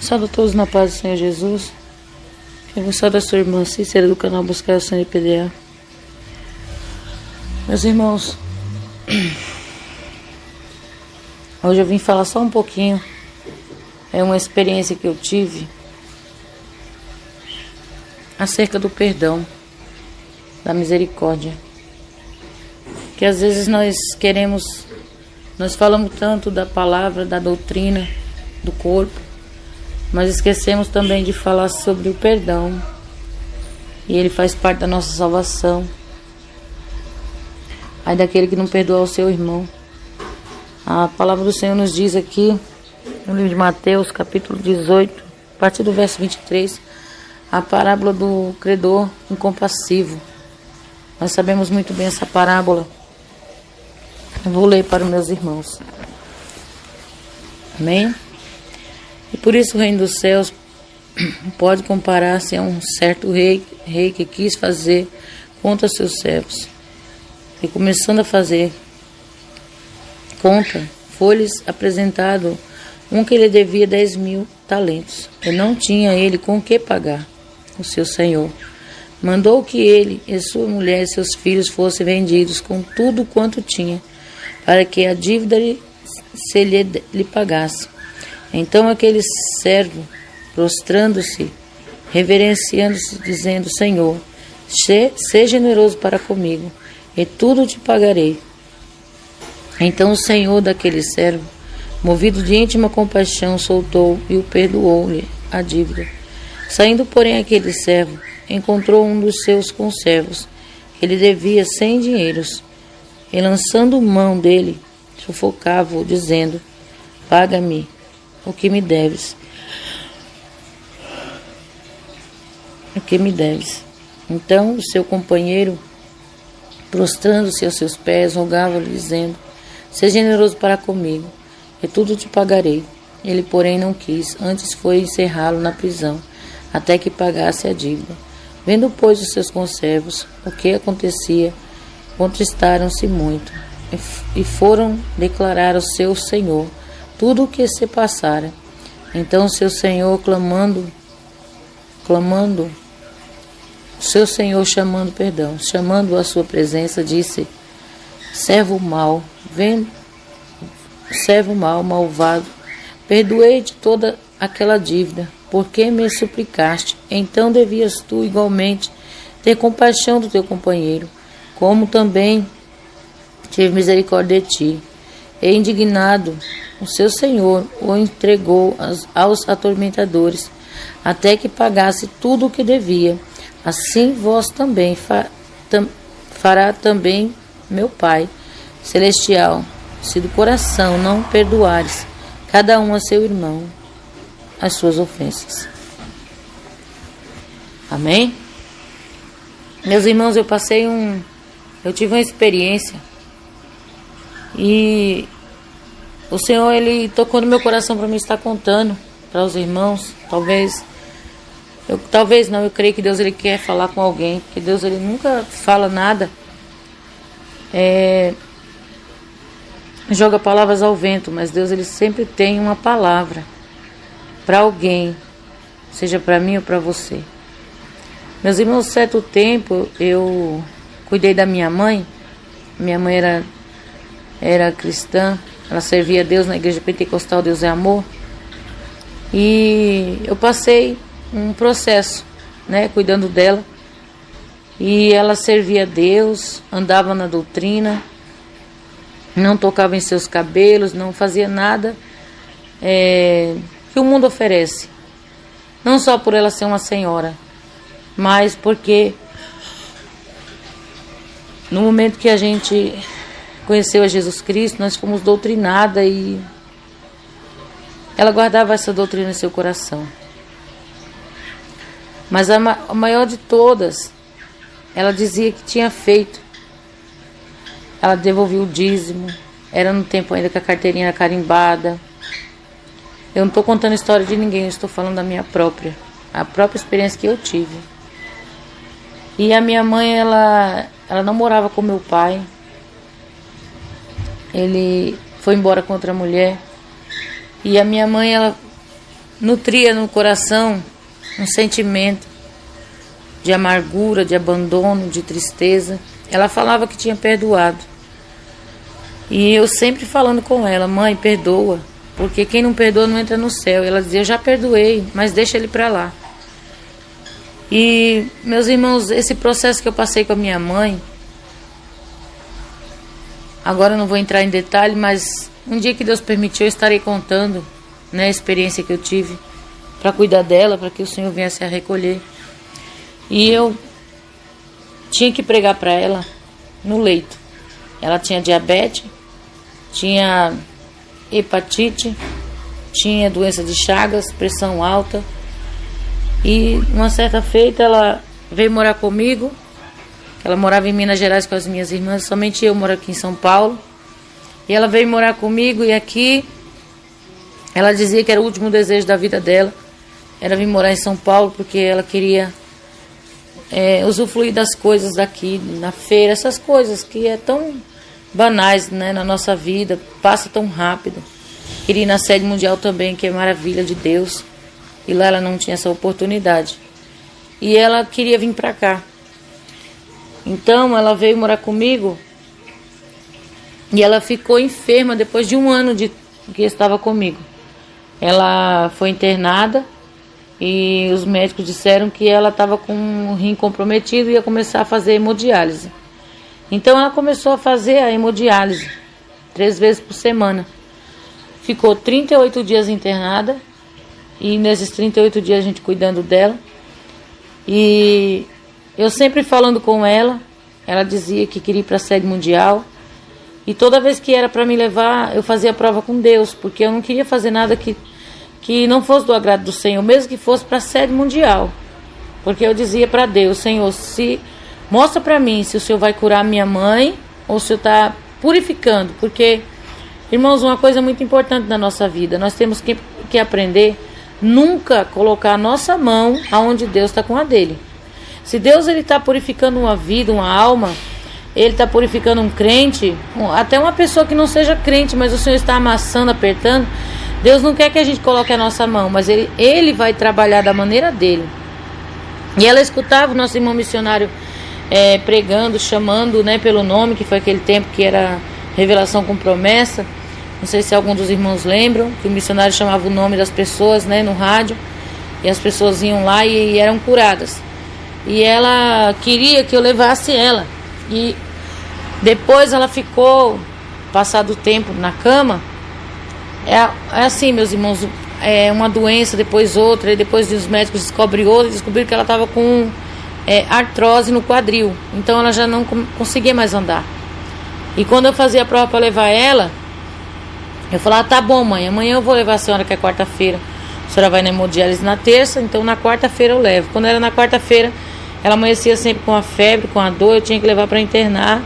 Saúde a todos na paz do Senhor Jesus. Eu vou saudar a sua irmã Cícera do canal Buscar o Senhor PDA. Meus irmãos, hoje eu vim falar só um pouquinho. É uma experiência que eu tive acerca do perdão, da misericórdia. Que às vezes nós falamos tanto da palavra, da doutrina, do corpo, mas esquecemos também de falar sobre o perdão. E ele faz parte da nossa salvação. Ai daquele que não perdoa o seu irmão. A palavra do Senhor nos diz aqui, no livro de Mateus, capítulo 18, a partir do verso 23, a parábola do credor incompassivo. Nós sabemos muito bem essa parábola. Eu vou ler para os meus irmãos. Amém? E por isso o reino dos céus pode comparar-se a um certo rei que quis fazer contra seus servos. E começando a fazer conta, foi-lhes apresentado um que lhe devia 10.000 talentos. E não tinha ele com que pagar. O seu senhor mandou que ele e sua mulher e seus filhos fossem vendidos com tudo quanto tinha, para que a dívida se lhe pagasse. Então aquele servo, prostrando-se, reverenciando-se, dizendo: Senhor, seja generoso para comigo, e tudo te pagarei. Então o senhor daquele servo, movido de íntima compaixão, soltou e o perdoou-lhe a dívida. Saindo, porém, aquele servo, encontrou um dos seus conservos, que lhe devia 100 dinheiros, e lançando mão dele, sufocava-o, dizendo: Paga-me o que me deves. O que me deves. Então o seu companheiro, prostrando-se aos seus pés, rogava-lhe, dizendo: Seja generoso para comigo, e tudo te pagarei. Ele, porém, não quis, antes foi encerrá-lo na prisão, até que pagasse a dívida. Vendo, pois, os seus conservos o que acontecia, contristaram-se muito, e foram declarar ao seu senhor tudo o que se passara. Então seu senhor chamando à sua presença, disse: Servo mau, malvado, perdoei-te toda aquela dívida, porque me suplicaste. Então devias tu igualmente ter compaixão do teu companheiro, como também tive misericórdia de ti. E indignado, o seu senhor o entregou aos atormentadores, até que pagasse tudo o que devia. Assim vós também fará também meu Pai Celestial, se do coração não perdoares cada um a seu irmão as suas ofensas. Amém? Meus irmãos, eu tive uma experiência, e o Senhor, Ele tocou no meu coração para me estar contando para os irmãos. Eu creio que Deus, Ele quer falar com alguém, porque Deus, Ele nunca fala nada, joga palavras ao vento, mas Deus, Ele sempre tem uma palavra para alguém, seja para mim ou para você. Meus irmãos, certo tempo eu cuidei da minha mãe. Minha mãe era cristã, ela servia a Deus na igreja pentecostal Deus é Amor. E eu passei um processo, cuidando dela. E ela servia a Deus, andava na doutrina, não tocava em seus cabelos, não fazia nada que o mundo oferece. Não só por ela ser uma senhora, mas porque no momento que a gente conheceu a Jesus Cristo, nós fomos doutrinadas, e ela guardava essa doutrina em seu coração. Mas a maior de todas, ela dizia que tinha feito. Ela devolvia o dízimo. Era no tempo ainda que a carteirinha era carimbada. Eu não estou contando a história de ninguém, eu estou falando da minha própria. A própria experiência que eu tive. E a minha mãe, ela não morava com meu pai. Ele foi embora com outra mulher. E a minha mãe, ela nutria no coração um sentimento de amargura, de abandono, de tristeza. Ela falava que tinha perdoado. E eu sempre falando com ela: mãe, perdoa, porque quem não perdoa não entra no céu. E ela dizia: eu já perdoei, mas deixa ele para lá. E, meus irmãos, esse processo que eu passei com a minha mãe, agora eu não vou entrar em detalhe, mas um dia que Deus permitiu, eu estarei contando, né, a experiência que eu tive para cuidar dela, para que o Senhor viesse a recolher. E eu tinha que pregar para ela no leito. Ela tinha diabetes, tinha hepatite, tinha doença de Chagas, pressão alta. E uma certa feita ela veio morar comigo. Ela morava em Minas Gerais com as minhas irmãs, somente eu moro aqui em São Paulo. E ela veio morar comigo, e aqui ela dizia que era o último desejo da vida dela, era vir morar em São Paulo, porque ela queria usufruir das coisas daqui, na feira, essas coisas que é tão banais, né, na nossa vida, passa tão rápido. Queria ir na sede mundial também, que é maravilha de Deus, e lá ela não tinha essa oportunidade. E ela queria vir para cá. Então ela veio morar comigo, e ela ficou enferma depois de um ano de que estava comigo. Ela foi internada, e os médicos disseram que ela estava com o rim comprometido e ia começar a fazer hemodiálise. Então ela começou a fazer a hemodiálise 3 vezes por semana. Ficou 38 dias internada, e nesses 38 dias a gente cuidando dela. E eu sempre falando com ela, ela dizia que queria ir para a sede mundial. E toda vez que era para me levar, eu fazia prova com Deus, porque eu não queria fazer nada que não fosse do agrado do Senhor, mesmo que fosse para a sede mundial. Porque eu dizia para Deus: Senhor, mostra para mim se o Senhor vai curar minha mãe ou se o Senhor está purificando. Porque, irmãos, uma coisa muito importante na nossa vida, nós temos que aprender nunca colocar a nossa mão aonde Deus está com a dele. Se Deus está purificando uma vida, uma alma, Ele está purificando um crente, até uma pessoa que não seja crente, mas o Senhor está amassando, apertando, Deus não quer que a gente coloque a nossa mão, mas Ele vai trabalhar da maneira dele. E ela escutava o nosso irmão missionário pregando, chamando, né, pelo nome, que foi aquele tempo que era revelação com promessa. Não sei se algum dos irmãos lembram, que o missionário chamava o nome das pessoas, né, no rádio, e as pessoas iam lá e eram curadas. E ela queria que eu levasse ela. E depois ela ficou, passado o tempo, na cama. É assim, meus irmãos, uma doença, depois outra, e depois os médicos descobriram outra, e descobriram que ela estava com artrose no quadril. Então ela já não conseguia mais andar. E quando eu fazia a prova para levar ela, eu falava: tá bom, mãe, amanhã eu vou levar a senhora, que é quarta-feira. A senhora vai na hemodiálise na terça, então na quarta-feira eu levo. Quando era na quarta-feira, ela amanhecia sempre com a febre, com a dor, eu tinha que levar para internar,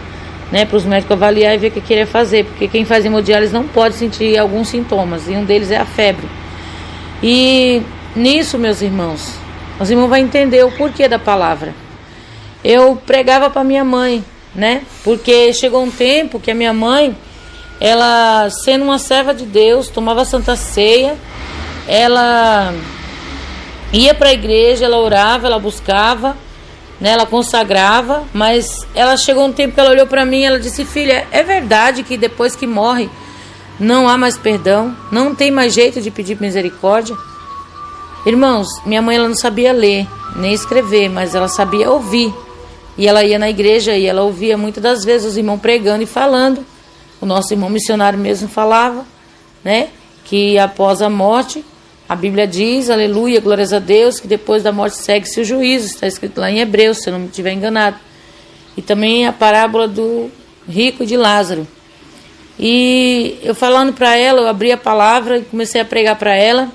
né, para os médicos avaliar e ver o que queria fazer, porque quem faz hemodiálise não pode sentir alguns sintomas, e um deles é a febre. E nisso, meus irmãos, os irmãos vão entender o porquê da palavra. Eu pregava para minha mãe, né, porque chegou um tempo que a minha mãe, ela, sendo uma serva de Deus, tomava Santa Ceia, ela ia para a igreja, ela orava, ela buscava, né, ela consagrava, mas ela chegou um tempo que ela olhou para mim e ela disse: filha, é verdade que depois que morre não há mais perdão, não tem mais jeito de pedir misericórdia? Irmãos, minha mãe, ela não sabia ler nem escrever, mas ela sabia ouvir, e ela ia na igreja e ela ouvia muitas das vezes os irmãos pregando e falando. O nosso irmão missionário mesmo falava, né, que após a morte, a Bíblia diz, aleluia, glórias a Deus, que depois da morte segue-se o juízo. Está escrito lá em Hebreus, se eu não me estiver enganado. E também a parábola do rico e de Lázaro. E eu falando para ela, eu abri a palavra e comecei a pregar para ela.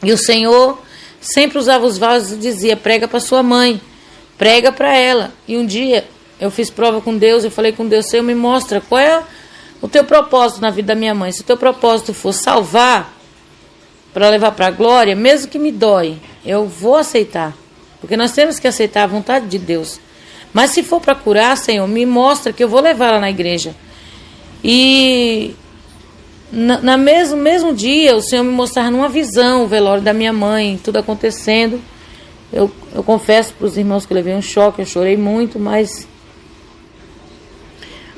E o Senhor sempre usava os vasos e dizia: prega para sua mãe, prega para ela. E um dia eu fiz prova com Deus, eu falei com Deus: Senhor, me mostra qual é o teu propósito na vida da minha mãe. Se o teu propósito for salvar, para levar para a glória, mesmo que me dói, eu vou aceitar, porque nós temos que aceitar a vontade de Deus. Mas se for para curar, Senhor, me mostra, que eu vou levar ela na igreja. E mesmo dia, o Senhor me mostrava numa visão o velório da minha mãe, tudo acontecendo. Eu confesso para os irmãos que eu levei um choque, eu chorei muito, mas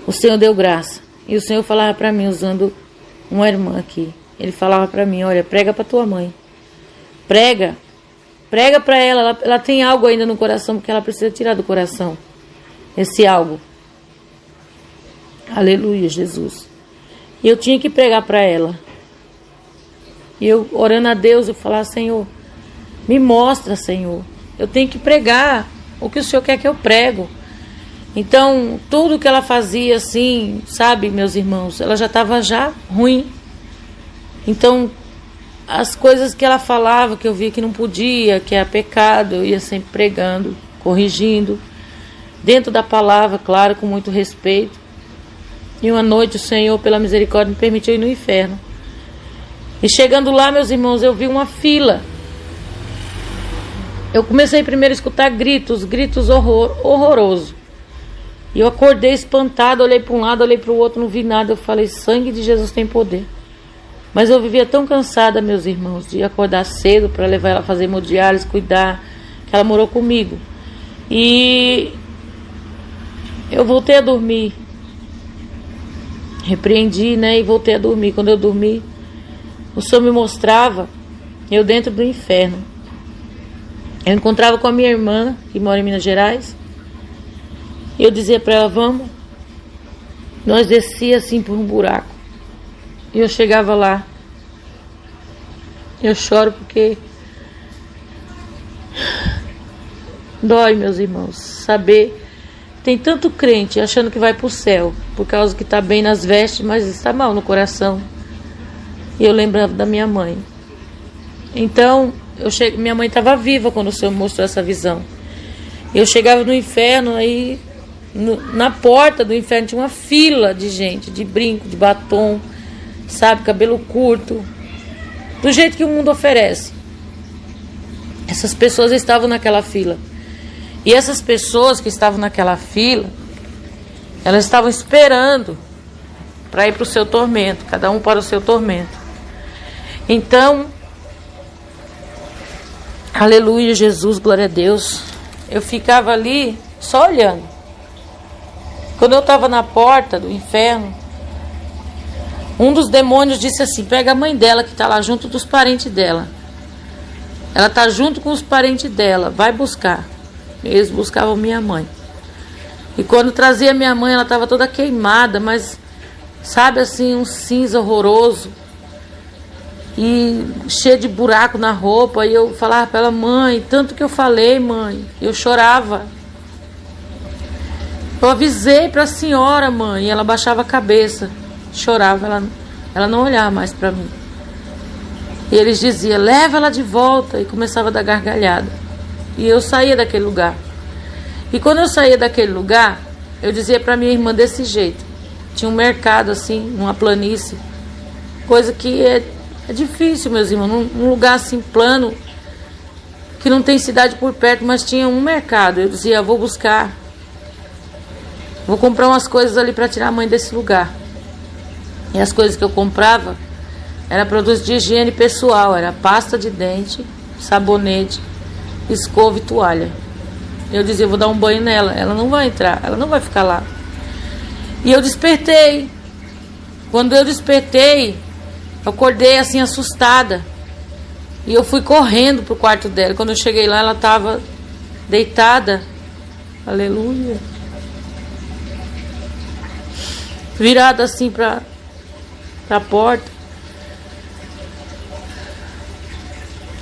o Senhor deu graça. E o Senhor falava para mim, usando uma irmã aqui. Ele falava para mim, olha, prega para tua mãe. Prega para ela tem algo ainda no coração, porque ela precisa tirar do coração esse algo. Aleluia, Jesus. E eu tinha que pregar para ela. E eu, orando a Deus, eu falava, Senhor, me mostra, Senhor. Eu tenho que pregar o que o Senhor quer que eu prego. Então, tudo que ela fazia assim, sabe, meus irmãos, ela já estava ruim. Então, as coisas que ela falava, que eu via que não podia, que era pecado, eu ia sempre pregando, corrigindo. Dentro da palavra, claro, com muito respeito. E uma noite o Senhor, pela misericórdia, me permitiu ir no inferno. E chegando lá, meus irmãos, eu vi uma fila. Eu comecei primeiro a escutar gritos horrorosos. E eu acordei espantado, olhei para um lado, olhei para o outro, não vi nada. Eu falei, sangue de Jesus tem poder. Mas eu vivia tão cansada, meus irmãos, de acordar cedo para levar ela a fazer hemodiálise, cuidar, que ela morou comigo. E eu voltei a dormir. Repreendi, e voltei a dormir. Quando eu dormi, o Senhor me mostrava eu dentro do inferno. Eu encontrava com a minha irmã, que mora em Minas Gerais. E eu dizia para ela, vamos. Nós descia assim por um buraco. E eu chegava lá. Eu choro porque dói, meus irmãos, saber. Tem tanto crente achando que vai para o céu, por causa que está bem nas vestes, mas está mal no coração. E eu lembrava da minha mãe. Então, minha mãe estava viva quando o Senhor me mostrou essa visão. Eu chegava no inferno, aí na porta do inferno tinha uma fila de gente, de brinco, de batom, sabe, cabelo curto, do jeito que o mundo oferece. Essas pessoas estavam naquela fila. E essas pessoas que estavam naquela fila, elas estavam esperando para ir para o seu tormento, cada um para o seu tormento. Então, aleluia, Jesus, glória a Deus. Eu ficava ali só olhando. Quando eu estava na porta do inferno, um dos demônios disse assim, pega a mãe dela que está lá junto dos parentes dela. Ela está junto com os parentes dela, vai buscar. Eles buscavam minha mãe. E quando trazia minha mãe, ela estava toda queimada, mas sabe assim, um cinza horroroso. E cheio de buraco na roupa. E eu falava para ela, mãe, tanto que eu falei, mãe. Eu chorava. Eu avisei para a senhora, mãe. E ela baixava a cabeça, chorava. Ela não olhava mais para mim. E eles diziam, leva ela de volta. E começava a dar gargalhada. E eu saía daquele lugar. E quando eu saía daquele lugar, eu dizia para minha irmã desse jeito. Tinha um mercado assim, numa planície. Coisa que é difícil, meus irmãos. Num lugar assim plano, que não tem cidade por perto, mas tinha um mercado. Eu dizia, vou buscar. Vou comprar umas coisas ali para tirar a mãe desse lugar. E as coisas que eu comprava era produtos de higiene pessoal. Era pasta de dente, sabonete, escova e toalha. Eu dizia, vou dar um banho nela. Ela não vai entrar, ela não vai ficar lá. E eu despertei. Quando eu despertei, eu acordei assim assustada. E eu fui correndo pro quarto dela. Quando eu cheguei lá, ela estava deitada. Aleluia. Virada assim para a porta.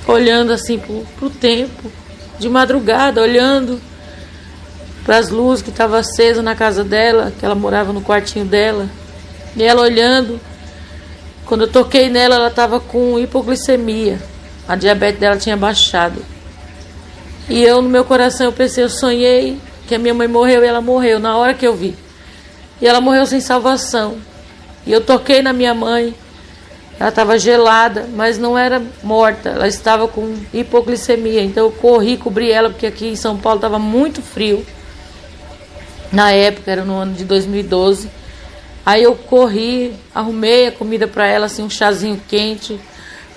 Olhando assim pro tempo, de madrugada, olhando para as luzes que estavam acesas na casa dela, que ela morava no quartinho dela, e ela olhando. Quando eu toquei nela, ela estava com hipoglicemia, a diabetes dela tinha baixado. E eu, no meu coração, eu pensei, eu sonhei que a minha mãe morreu, e ela morreu na hora que eu vi. E ela morreu sem salvação. E eu toquei na minha mãe. Ela estava gelada, mas não era morta. Ela estava com hipoglicemia. Então eu corri, cobri ela, porque aqui em São Paulo estava muito frio. Na época, era no ano de 2012. Aí eu corri, arrumei a comida para ela, assim, um chazinho quente,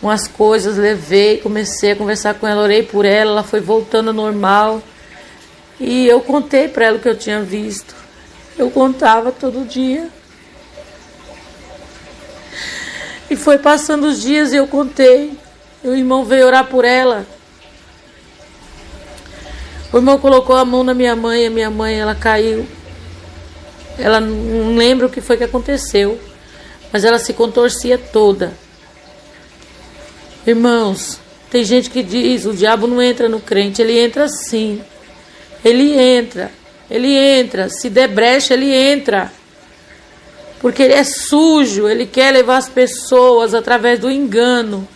umas coisas, levei, comecei a conversar com ela, orei por ela, ela foi voltando ao normal. E eu contei para ela o que eu tinha visto. Eu contava todo dia. E foi passando os dias e eu contei. E o irmão veio orar por ela. O irmão colocou a mão na minha mãe, a minha mãe, ela caiu. Ela não lembra o que foi que aconteceu, mas ela se contorcia toda. Irmãos, tem gente que diz, o diabo não entra no crente, ele entra sim. Ele entra, se der brecha, ele entra. Porque ele é sujo, ele quer levar as pessoas através do engano.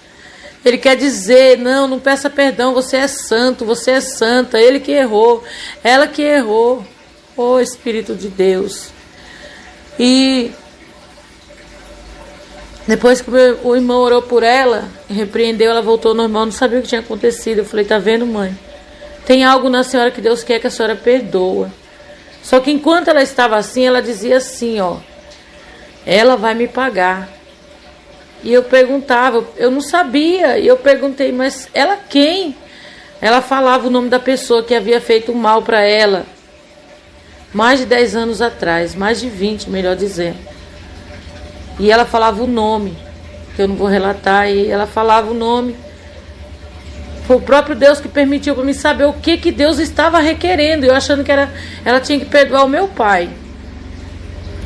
Ele quer dizer, não peça perdão, você é santo, você é santa, ele que errou, ela que errou. Oh, Espírito de Deus. E depois que o irmão orou por ela, repreendeu, ela voltou ao normal, não sabia o que tinha acontecido. Eu falei, tá vendo, mãe? Tem algo na senhora que Deus quer que a senhora perdoa. Só que enquanto ela estava assim, ela dizia assim, ó, ela vai me pagar. E eu perguntava, eu não sabia, e eu perguntei, mas ela quem? Ela falava o nome da pessoa que havia feito mal para ela. Mais de 10 anos atrás, mais de 20, melhor dizendo. E ela falava o nome, que eu não vou relatar, e ela falava o nome. Foi o próprio Deus que permitiu para mim saber o que Deus estava requerendo. Eu achando que ela tinha que perdoar o meu pai.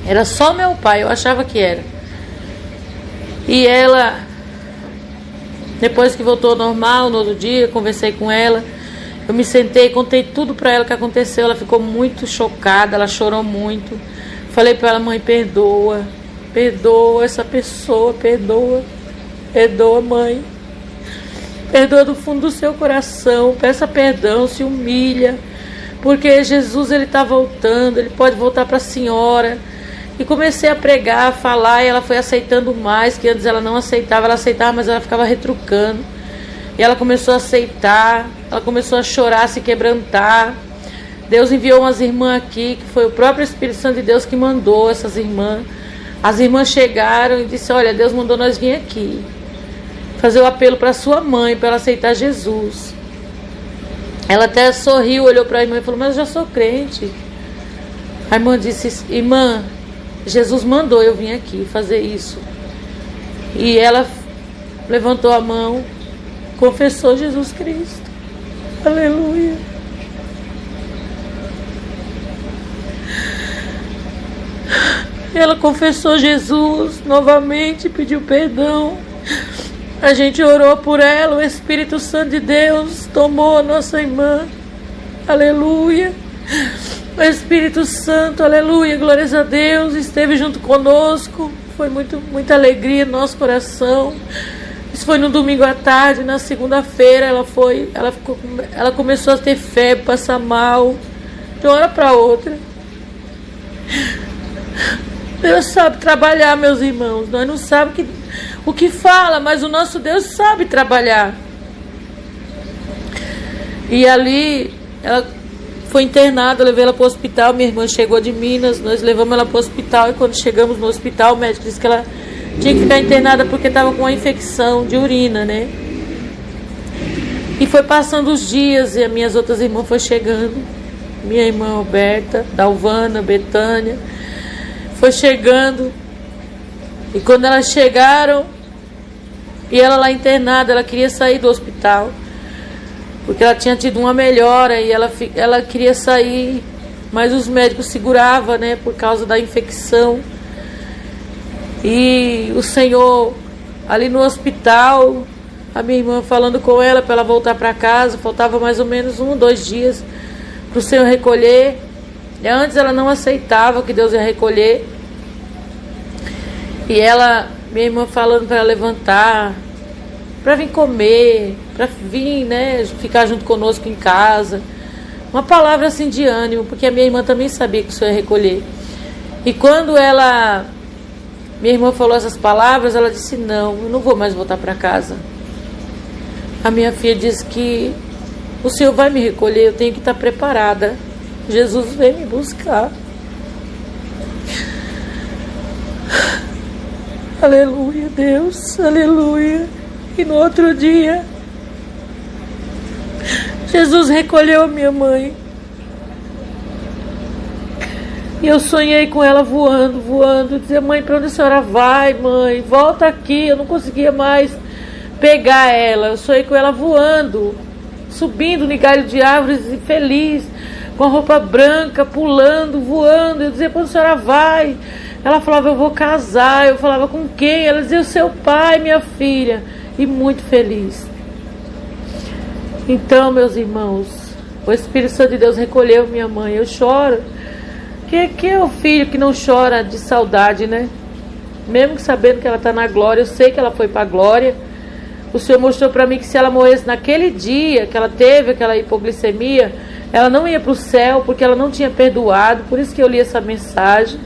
Era só meu pai, eu achava que era. E ela, depois que voltou ao normal, no outro dia, conversei com ela. Eu me sentei, contei tudo para ela que aconteceu. Ela ficou muito chocada, ela chorou muito. Falei para ela, mãe, perdoa essa pessoa, perdoa, mãe. Perdoa do fundo do seu coração, peça perdão, se humilha, porque Jesus, ele está voltando, ele pode voltar para a senhora. E comecei a pregar, a falar, e ela foi aceitando mais, que antes ela não aceitava, ela aceitava, mas ela ficava retrucando. E ela começou a aceitar, ela começou a chorar, a se quebrantar. Deus enviou umas irmãs aqui, que foi o próprio Espírito Santo de Deus que mandou essas irmãs. As irmãs chegaram e disseram, olha, Deus mandou nós vir aqui fazer o apelo para sua mãe, para ela aceitar Jesus. Ela até sorriu, olhou para a irmã e falou, mas eu já sou crente. A irmã disse, irmã, Jesus mandou eu vir aqui fazer isso. E ela levantou a mão, confessou Jesus Cristo. Aleluia. Ela confessou Jesus novamente, pediu perdão. A gente orou por ela, o Espírito Santo de Deus tomou a nossa irmã. Aleluia. O Espírito Santo, aleluia, glórias a Deus, esteve junto conosco. Foi muita alegria no nosso coração. Isso foi no domingo à tarde. Na segunda-feira ela começou a ter febre, passar mal, de uma hora para outra. Deus sabe trabalhar, meus irmãos. Nós não sabemos o que fala, mas o nosso Deus sabe trabalhar. E ali ela foi internada, eu levei ela para o hospital. Minha irmã chegou de Minas, nós levamos ela para o hospital. E quando chegamos no hospital, o médico disse que ela tinha que ficar internada porque estava com uma infecção de urina, né? E foi passando os dias e as minhas outras irmãs foram chegando. Minha irmã Roberta, Dalvana, Betânia, foi chegando. E quando elas chegaram, e ela lá internada, ela queria sair do hospital, porque ela tinha tido uma melhora e ela queria sair, mas os médicos seguravam, né, por causa da infecção. E o Senhor, ali no hospital, a minha irmã falando com ela para ela voltar para casa, faltava mais ou menos 1 ou 2 dias para o Senhor recolher. E antes ela não aceitava que Deus ia recolher. E minha irmã falando para ela levantar, para vir comer, para vir, né, ficar junto conosco em casa. Uma palavra assim de ânimo, porque a minha irmã também sabia que o Senhor ia recolher. E quando minha irmã falou essas palavras, ela disse, não, eu não vou mais voltar para casa. A minha filha disse que o Senhor vai me recolher, eu tenho que estar preparada. Jesus vem me buscar. Aleluia, Deus, aleluia. E no outro dia, Jesus recolheu a minha mãe. E eu sonhei com ela voando. Dizia: mãe, para onde a senhora vai, mãe? Volta aqui. Eu não conseguia mais pegar ela. Eu sonhei com ela voando, subindo no galho de árvores, e feliz, com a roupa branca, pulando, voando. Eu dizia: para onde a senhora vai? Ela falava: eu vou casar. Eu falava: com quem? Ela dizia: o seu pai, minha filha. E muito feliz. Então, meus irmãos, o Espírito Santo de Deus recolheu minha mãe. Eu choro. Que é o filho que não chora de saudade, né? Mesmo que sabendo que ela está na glória, eu sei que ela foi para a glória. O Senhor mostrou para mim que se ela morresse naquele dia que ela teve aquela hipoglicemia, ela não ia para o céu, porque ela não tinha perdoado. Por isso que eu li essa mensagem.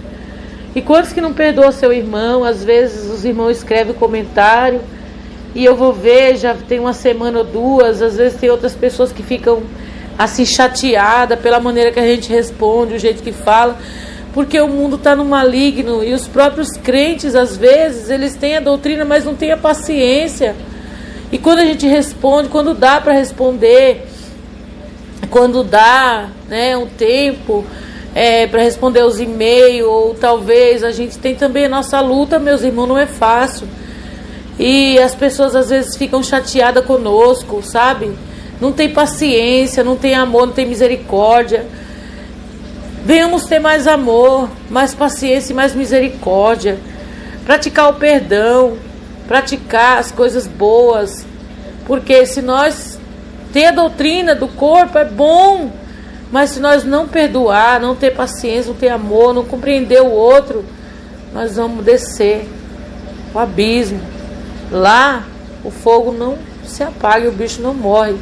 E quantos que não perdoam seu irmão? Às vezes os irmãos escrevem comentário e eu vou ver, já tem uma semana ou duas. Às vezes tem outras pessoas que ficam assim chateada pela maneira que a gente responde, o jeito que fala, porque o mundo está no maligno. E os próprios crentes, às vezes, eles têm a doutrina, mas não têm a paciência. E quando a gente responde, quando dá para responder, quando dá, né, um tempo para responder os e-mails, ou talvez a gente tem também a nossa luta, meus irmãos, não é fácil. E as pessoas às vezes ficam chateadas conosco, sabe? Não tem paciência, não tem amor, não tem misericórdia. Venhamos ter mais amor, mais paciência e mais misericórdia. Praticar o perdão, praticar as coisas boas. Porque se nós ter a doutrina do corpo é bom, mas se nós não perdoar, não ter paciência, não ter amor, não compreender o outro, nós vamos descer o abismo. Lá o fogo não se apaga e o bicho não morre.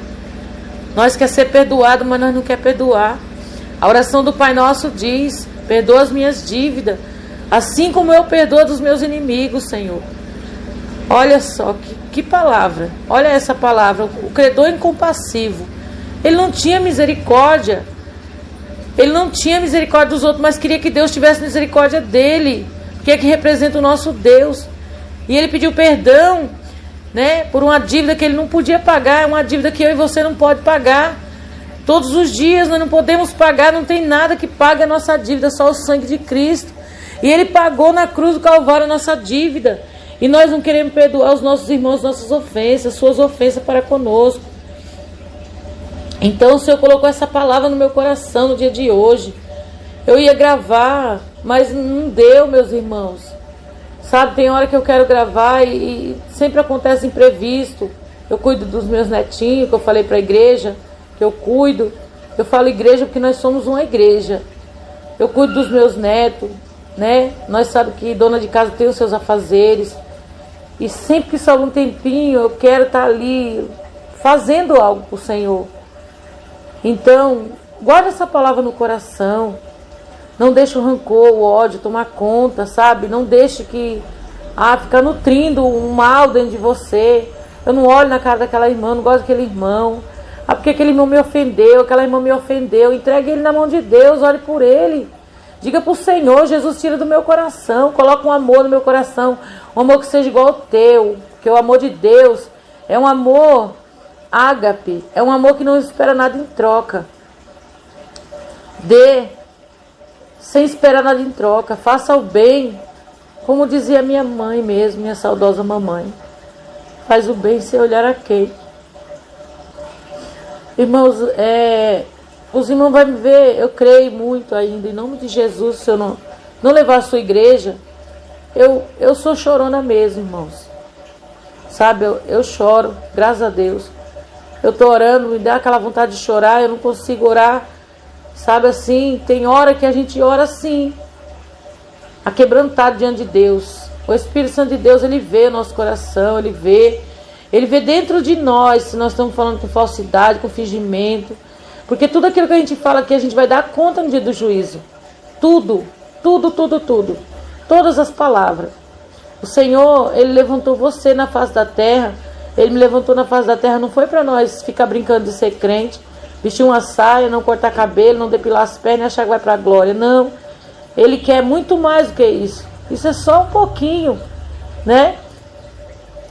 Nós quer ser perdoado, mas nós não quer perdoar. A oração do Pai Nosso diz: perdoa as minhas dívidas, assim como eu perdoo dos meus inimigos, Senhor. Olha só, que palavra. Olha essa palavra. O credor incompassivo. Ele não tinha misericórdia. Ele não tinha misericórdia dos outros, mas queria que Deus tivesse misericórdia dele, que é que representa o nosso Deus. E ele pediu perdão, né, por uma dívida que ele não podia pagar. É uma dívida que eu e você não pode pagar. Todos os dias nós não podemos pagar, não tem nada que pague a nossa dívida, só o sangue de Cristo. E ele pagou na cruz do Calvário a nossa dívida. E nós não queremos perdoar os nossos irmãos, nossas ofensas, suas ofensas para conosco. Então o Senhor colocou essa palavra no meu coração no dia de hoje. Eu ia gravar, mas não deu, meus irmãos. Sabe, tem hora que eu quero gravar e sempre acontece imprevisto. Eu cuido dos meus netinhos, que eu falei para a igreja, que eu cuido. Eu falo igreja porque nós somos uma igreja. Eu cuido dos meus netos, né? Nós sabemos que dona de casa tem os seus afazeres. E sempre que sobra um tempinho, eu quero estar ali fazendo algo para o Senhor. Então, guarda essa palavra no coração. Não deixe o rancor, o ódio tomar conta, sabe? Não deixe que ficar nutrindo um mal dentro de você. Eu não olho na cara daquela irmã, não gosto daquele irmão. Porque aquele irmão me ofendeu, aquela irmã me ofendeu. Entregue ele na mão de Deus, ore por ele. Diga para o Senhor: Jesus, tira do meu coração, coloca um amor no meu coração, um amor que seja igual ao teu. Porque o amor de Deus é um amor ágape, é um amor que não espera nada em troca. Dê sem esperar nada em troca, faça o bem, como dizia minha mãe mesmo, minha saudosa mamãe. Faz o bem sem olhar a quem. Irmãos, os irmãos vão me ver, eu creio muito ainda, em nome de Jesus. Se eu não levar a sua igreja, eu sou chorona mesmo, irmãos. Sabe, eu choro, graças a Deus. Eu estou orando, me dá aquela vontade de chorar, eu não consigo orar. Sabe assim, tem hora que a gente ora assim, aquebrantado diante de Deus. O Espírito Santo de Deus, ele vê o nosso coração, ele vê dentro de nós, se nós estamos falando com falsidade, com fingimento. Porque tudo aquilo que a gente fala aqui, a gente vai dar conta no dia do juízo. Tudo. Todas as palavras. O Senhor, ele levantou você na face da terra. Ele me levantou na face da terra, não foi para nós ficar brincando de ser crente, vestir uma saia, não cortar cabelo, não depilar as pernas e achar que vai para a glória. Não. Ele quer muito mais do que isso. Isso é só um pouquinho. né?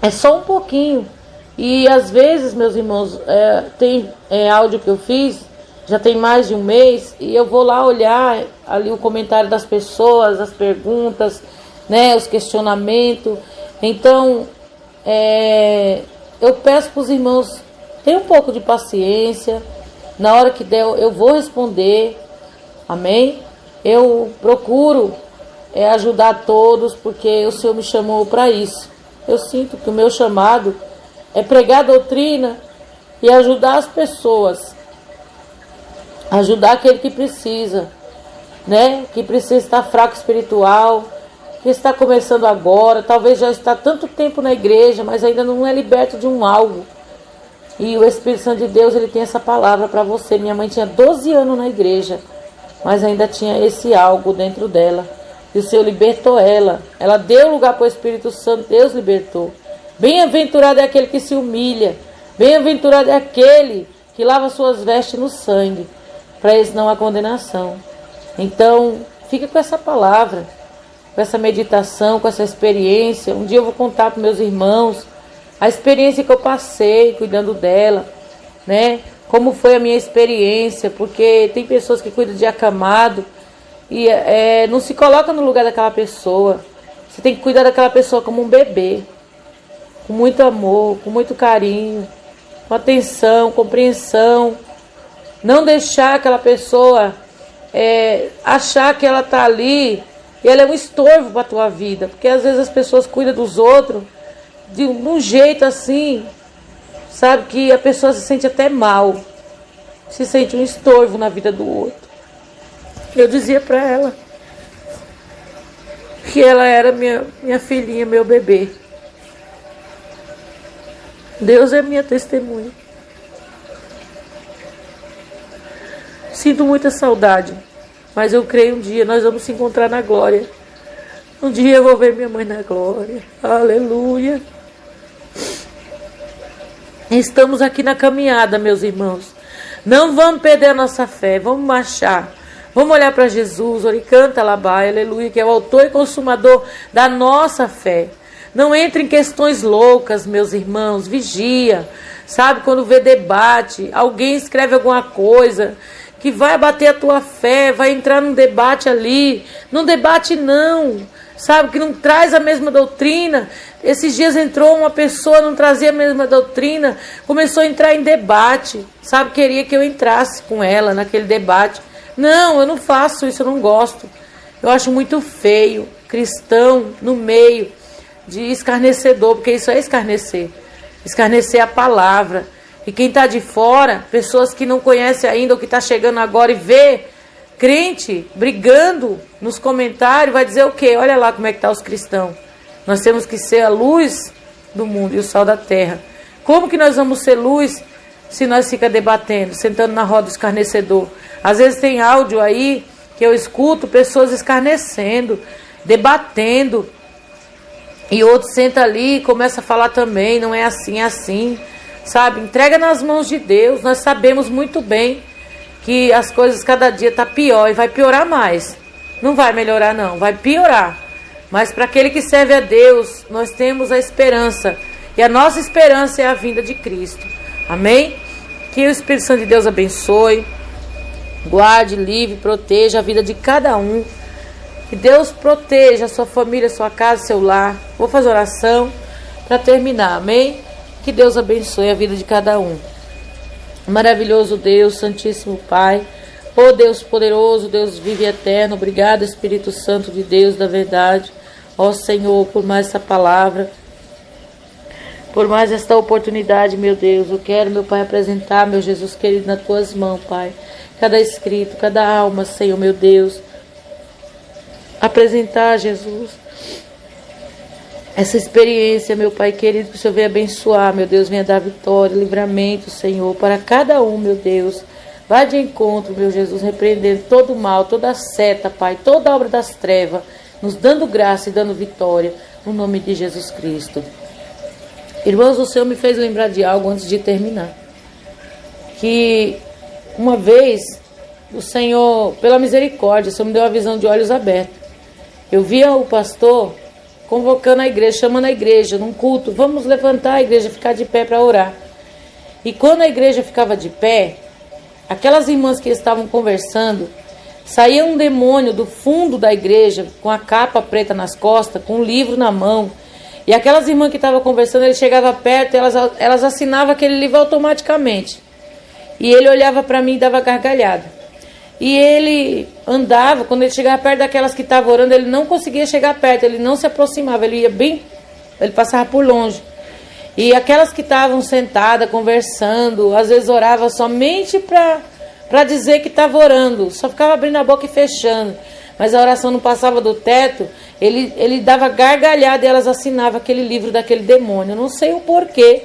É só um pouquinho. E às vezes, meus irmãos, tem áudio que eu fiz, já tem mais de um mês, e eu vou lá olhar ali o comentário das pessoas, as perguntas, né, os questionamentos. Então, eu peço para os irmãos, tenham um pouco de paciência. Na hora que der, eu vou responder. Amém? Eu procuro ajudar todos, porque o Senhor me chamou para isso. Eu sinto que o meu chamado é pregar a doutrina e ajudar as pessoas. Ajudar aquele que precisa, né? Que precisa estar fraco espiritual, que está começando agora, talvez já está há tanto tempo na igreja, mas ainda não é liberto de um algo. E o Espírito Santo de Deus, ele tem essa palavra para você. Minha mãe tinha 12 anos na igreja, mas ainda tinha esse algo dentro dela. E o Senhor libertou ela. Ela deu lugar para o Espírito Santo, Deus libertou. Bem-aventurado é aquele que se humilha. Bem-aventurado é aquele que lava suas vestes no sangue. Para eles não há condenação. Então, fica com essa palavra, com essa meditação, com essa experiência. Um dia eu vou contar para meus irmãos a experiência que eu passei cuidando dela, né? Como foi a minha experiência, porque tem pessoas que cuidam de acamado e não se coloca no lugar daquela pessoa. Você tem que cuidar daquela pessoa como um bebê, com muito amor, com muito carinho, com atenção, compreensão. Não deixar aquela pessoa achar que ela está ali e ela é um estorvo para a tua vida. Porque às vezes as pessoas cuidam dos outros de um jeito assim, sabe, que a pessoa se sente até mal, se sente um estorvo na vida do outro. Eu dizia para ela que ela era minha filhinha, meu bebê. Deus é minha testemunha. Sinto muita saudade, mas eu creio um dia nós vamos se encontrar na glória. Um dia eu vou ver minha mãe na glória. Aleluia. Estamos aqui na caminhada, meus irmãos. Não vamos perder a nossa fé, vamos marchar. Vamos olhar para Jesus, oricanta labai, aleluia, que é o autor e consumador da nossa fé. Não entre em questões loucas, meus irmãos, vigia. Sabe, quando vê debate, alguém escreve alguma coisa que vai abater a tua fé, vai entrar num debate ali. Não debate não, sabe, que não traz a mesma doutrina. Esses dias entrou uma pessoa, não trazia a mesma doutrina, começou a entrar em debate, sabe, queria que eu entrasse com ela naquele debate. Não, eu não faço isso, eu não gosto. Eu acho muito feio, cristão no meio de escarnecedor, porque isso é escarnecer. Escarnecer a palavra. E quem está de fora, pessoas que não conhecem ainda, ou que está chegando agora e vê crente brigando nos comentários, vai dizer o quê? Olha lá como é que está os cristãos. Nós temos que ser a luz do mundo e o sal da terra. Como que nós vamos ser luz se nós ficamos debatendo, sentando na roda do escarnecedor? Às vezes tem áudio aí que eu escuto pessoas escarnecendo, debatendo. E outro senta ali e começa a falar também, não é assim, é assim. Sabe, entrega nas mãos de Deus. Nós sabemos muito bem que as coisas cada dia estão pior e vai piorar mais. Não vai melhorar não, vai piorar. Mas para aquele que serve a Deus, nós temos a esperança. E a nossa esperança é a vinda de Cristo. Amém? Que o Espírito Santo de Deus abençoe, guarde, livre, proteja a vida de cada um. Que Deus proteja a sua família, a sua casa, seu lar. Vou fazer oração para terminar, amém? Que Deus abençoe a vida de cada um. Maravilhoso Deus, Santíssimo Pai, ó Deus poderoso, Deus vivo e eterno, obrigado Espírito Santo de Deus da verdade. Ó Senhor, por mais essa palavra, por mais esta oportunidade, meu Deus. Eu quero, meu Pai, apresentar, meu Jesus querido, nas tuas mãos, Pai. Cada escrito, cada alma, Senhor, meu Deus. Apresentar, Jesus, essa experiência, meu Pai querido, que o Senhor venha abençoar, meu Deus, venha dar vitória, livramento, Senhor, para cada um, meu Deus. Vá de encontro, meu Jesus, repreendendo todo o mal, toda a seta, Pai, toda a obra das trevas, nos dando graça e dando vitória, no nome de Jesus Cristo. Irmãos, o Senhor me fez lembrar de algo antes de terminar. Que uma vez, o Senhor, pela misericórdia, o Senhor me deu a visão de olhos abertos. Eu via o pastor convocando a igreja, chamando a igreja num culto. Vamos levantar a igreja, ficar de pé para orar. E quando a igreja ficava de pé, aquelas irmãs que estavam conversando, saía um demônio do fundo da igreja, com a capa preta nas costas, com um livro na mão. E aquelas irmãs que estavam conversando, ele chegava perto e elas assinavam aquele livro automaticamente. E ele olhava para mim e dava gargalhada. E ele andava, quando ele chegava perto daquelas que estavam orando, ele não conseguia chegar perto, ele não se aproximava, ele passava por longe. E aquelas que estavam sentadas, conversando, às vezes orava somente para dizer que estava orando, só ficava abrindo a boca e fechando. Mas a oração não passava do teto, ele dava gargalhada e elas assinavam aquele livro daquele demônio. Eu não sei o porquê.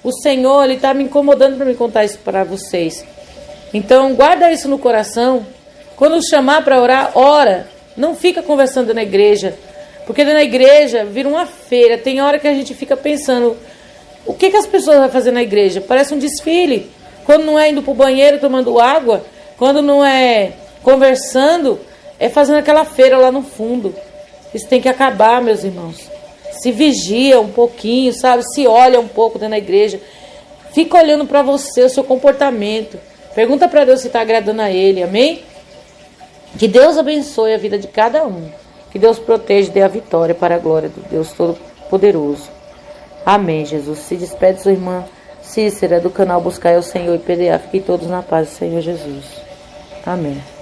O Senhor, Ele está me incomodando para me contar isso para vocês. Então, guarda isso no coração. Quando chamar para orar, ora. Não fica conversando na igreja. Porque na igreja vira uma feira. Tem hora que a gente fica pensando, o que as pessoas vão fazer na igreja? Parece um desfile. Quando não é indo para o banheiro tomando água, quando não é conversando, é fazendo aquela feira lá no fundo. Isso tem que acabar, meus irmãos. Se vigia um pouquinho, sabe? Se olha um pouco dentro da igreja. Fica olhando para você, o seu comportamento. Pergunta para Deus se está agradando a Ele, amém? Que Deus abençoe a vida de cada um. Que Deus proteja e dê a vitória para a glória do Deus Todo-Poderoso. Amém, Jesus. Se despede sua irmã Cícera do canal Buscar é o Senhor e PDA. Fiquem todos na paz do Senhor Jesus. Amém.